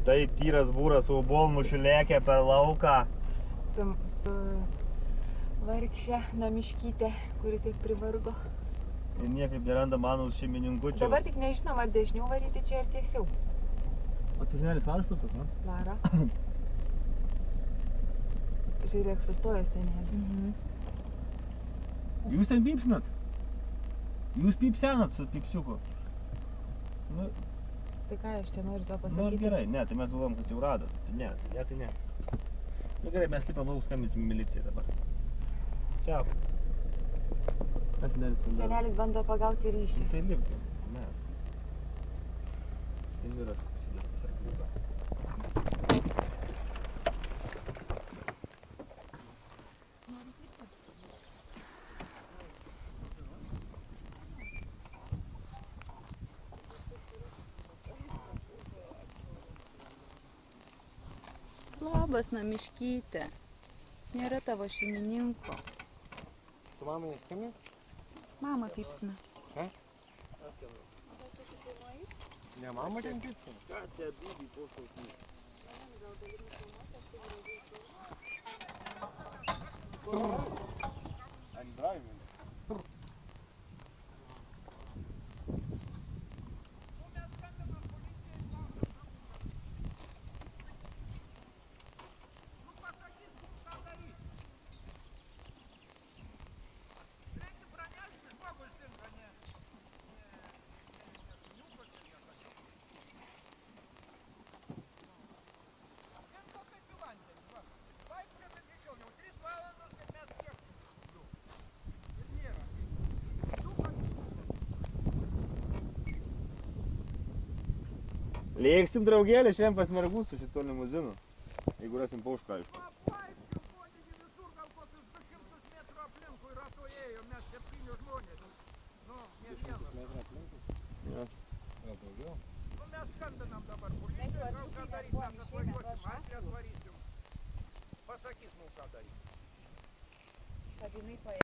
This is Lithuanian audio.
Štai tyras būras su obuolmušiu lėkė per lauką. Su vargšė namiškytė, kuri taip privargo. Ir niekaip neranda mano šeimininku. Dabar tik nežinom, ar dešiniau varyti čia ar tiesiau. O tai senelis varo šluotas, ne? Varo. Žiūrėk, sustojo senelis. Jūs ten pypsinat? Jūs pypsenat su pypsiuku? Nu, Tai ką aš čia noriu to nu pasakyti? gerai, ne, tai mes galvom, kad jau radot. Tai ne. Nu gerai, mes lipam lauk, skambinsim milicijai dabar. Čiau. Senelis bando pagauti ryšį. Tai lipkim, mes. Tai yra susidėtas arkliuką. Labas, namiškytė. Nėra tavo šeimininko. Su mama neskambė? Mama pypsina. Ne, mama ten pypsina. Ką čia bybį pošaukį? I'm driving. Lėksim draugėlį šiandien pas mergus su šituo limuzinu. Jeigu rasim paušką, aišku. Visur gal kokius 200 metrų aplinkui rato ėjo, mes 7 žmonės. Nu, ne vienas. Jo. Gal daugiau? Nu, mes skambinam dabar policijai, gal ką daryt, mes atvažiuosim, atvarysim. Pasakys mums ką daryt. Kad jinai